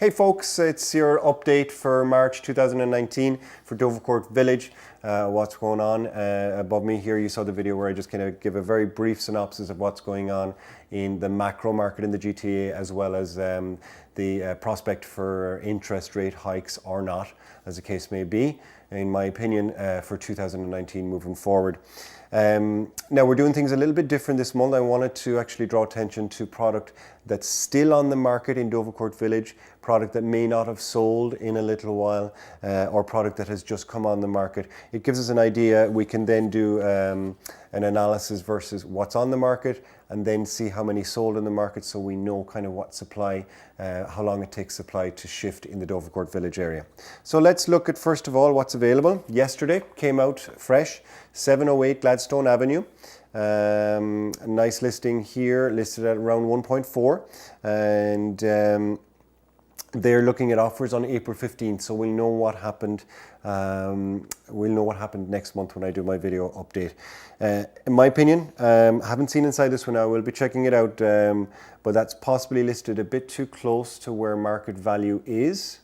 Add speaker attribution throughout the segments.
Speaker 1: Hey folks, it's your update for March 2019 for Dovercourt Village. What's going on above me here, you saw the video where I just kind of give a very brief synopsis of what's going on in the macro market in the GTA, as well as the prospect for interest rate hikes or not, as the case may be, in my opinion, for 2019 moving forward. Now we're doing things a little bit different this month. I wanted to actually draw attention to product that's still on the market in Dovercourt Village, product that may not have sold in a little while, or product that has just come on the market. It gives us an idea. We can then do an analysis versus what's on the market, and then see how many sold in the market, so we know kind of what supply, how long it takes supply to shift in the Dovercourt Village area. So let's look at, first of all, what's available. Yesterday came out fresh, 708 Gladstone Avenue. A nice listing here, listed at around 1.4, and they're looking at offers on April 15th, so we'll know what happened. We'll know what happened next month when I do my video update. In my opinion, haven't seen inside this one now. We'll be checking it out, but that's possibly listed a bit too close to where market value is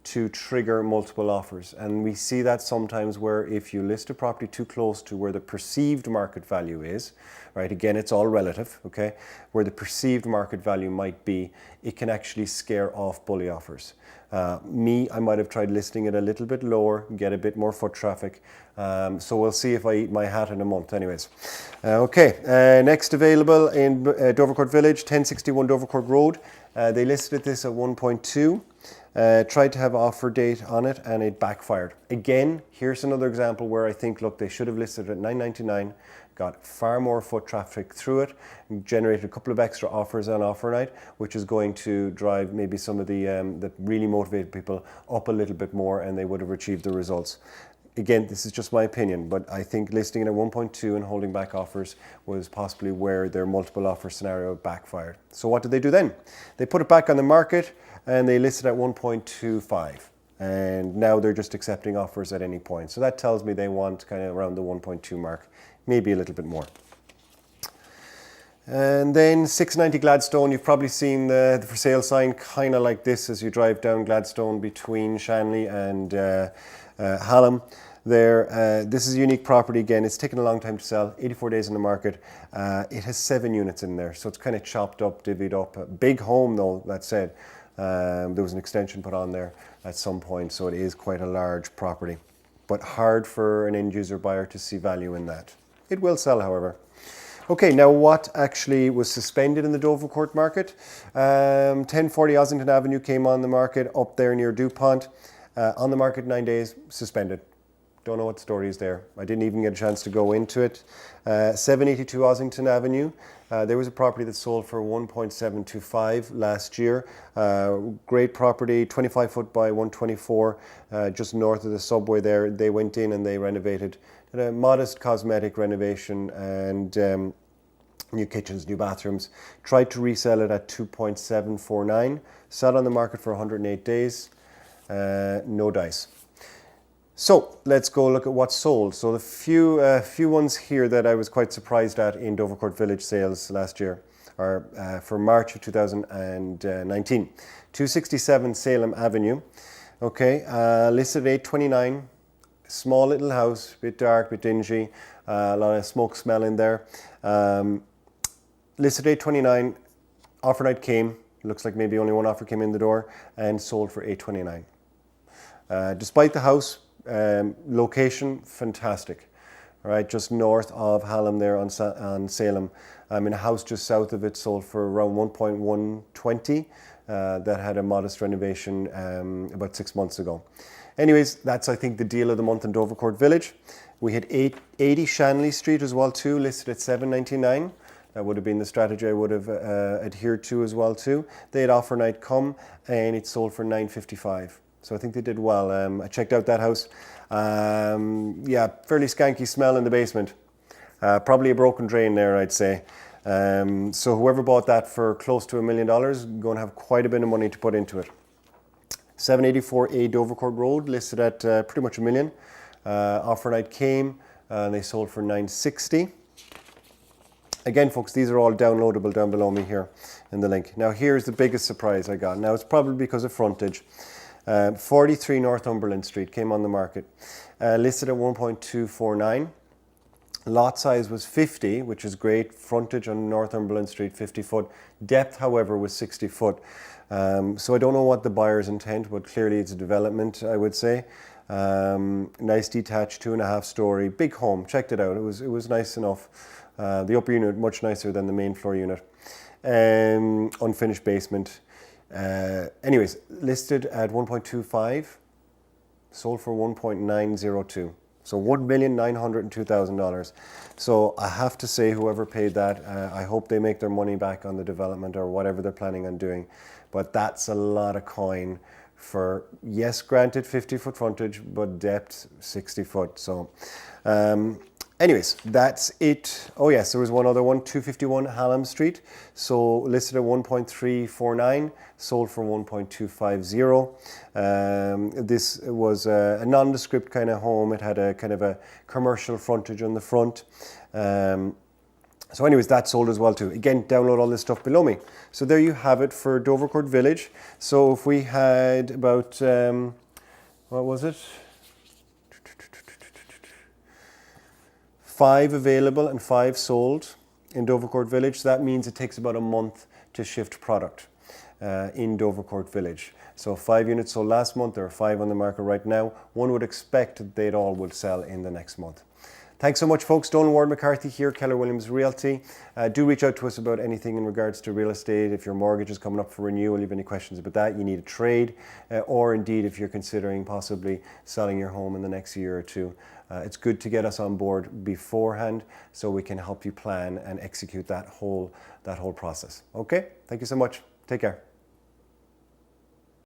Speaker 1: to trigger multiple offers. And we see that sometimes where if you list a property too close to where the perceived market value is, right, again, it's all relative, okay, where the perceived market value might be, it can actually scare off bully offers. I might have tried listing it a little bit lower, get a bit more foot traffic. So we'll see if I eat my hat in a month anyways. Next available in Dovercourt Village, 1061 Dovercourt Road. They listed this at 1.2. Tried to have offer date on it and it backfired. Again, here's another example where I think, look, they should have listed it at $9.99, got far more foot traffic through it, generated a couple of extra offers on offer night, which is going to drive maybe some of the really motivated people up a little bit more, and they would have achieved the results. Again, this is just my opinion, but I think listing it at 1.2 and holding back offers was possibly where their multiple offer scenario backfired. So what did they do then? They put it back on the market and they listed at 1.25. And now they're just accepting offers at any point. So that tells me they want kind of around the 1.2 mark, maybe a little bit more. And then 690 Gladstone, you've probably seen the for sale sign kind of like this as you drive down Gladstone between Shanley and Hallam. This is a unique property. Again, it's taken a long time to sell, 84 days in the market. It has 7 units in there, so it's kind of chopped up, divvied up. A big home though, that said. There was an extension put on there at some point, so it is quite a large property. But hard for an end user buyer to see value in that. It will sell, however. Okay, now what actually was suspended in the Dovercourt market? 1040 Ossington Avenue came on the market up there near DuPont. On the market 9 days, suspended. Don't know what the story is there. I didn't even get a chance to go into it. 782 Ossington Avenue. There was a property that sold for 1.725 last year. Great property, 25 foot by 124, just north of the subway there. They went in and they renovated, did a modest cosmetic renovation and new kitchens, new bathrooms. Tried to resell it at 2.749. Sat on the market for 108 days. No dice. So let's go look at what's sold. So the few ones here that I was quite surprised at in Dovercourt Village sales last year are for March of 2019. 267 Salem Avenue. Okay, listed at 829. Small little house, bit dark, bit dingy, a lot of smoke smell in there. Listed at 829. Offer night came. Looks like maybe only one offer came in the door and sold for 829. Despite the house, location fantastic, all right, just north of Hallam there on Salem. In a house just south of it sold for around 1.120. That had a modest renovation about 6 months ago. Anyways, that's I think the deal of the month in Dovercourt Village. We had 80 Shanley Street as well too, listed at 799. That would have been the strategy I would have adhered to as well too. They had offer night come and it sold for 955. So I think they did well. I checked out that house. Yeah, fairly skanky smell in the basement. Probably a broken drain there, I'd say. So whoever bought that for close to $1 million, going to have quite a bit of money to put into it. 784A Dovercourt Road, listed at pretty much $1 million. Offer night came, and they sold for 960. Again, folks, these are all downloadable down below me here in the link. Now, here's the biggest surprise I got. Now, it's probably because of frontage. 43 Northumberland Street came on the market, listed at 1.249. Lot size was 50, which is great. Frontage on Northumberland Street, 50 foot. Depth, however, was 60 foot. So I don't know what the buyer's intent, but clearly it's a development, I would say. Nice detached, 2.5 story, big home. Checked it out. It was nice enough. The upper unit much nicer than the main floor unit. Unfinished basement. Anyways, listed at 1.25, sold for 1.902. So $1,902,000. So I have to say, whoever paid that, I hope they make their money back on the development or whatever they're planning on doing. But that's a lot of coin for, yes, granted 50-foot frontage, but depth 60 foot. So anyways, that's it. Oh yes, there was one other one, 251 Hallam Street. So listed at 1.349, sold for 1.250. This was a nondescript kind of home. It had a kind of a commercial frontage on the front. So anyways, that sold as well too. Again, download all this stuff below me. So there you have it for Dovercourt Village. So if we had about, what was it? 5 available and 5 sold in Dovercourt Village. So that means it takes about a month to shift product in Dovercourt Village. So 5 units sold last month, there are 5 on the market right now. One would expect that they all will sell in the next month. Thanks so much, folks. Donal Ward-McCarthy here, Keller Williams Realty. Do reach out to us about anything in regards to real estate. If your mortgage is coming up for renewal, you have any questions about that, you need a trade, or indeed if you're considering possibly selling your home in the next year or two. It's good to get us on board beforehand so we can help you plan and execute that whole process. Okay, thank you so much. Take care.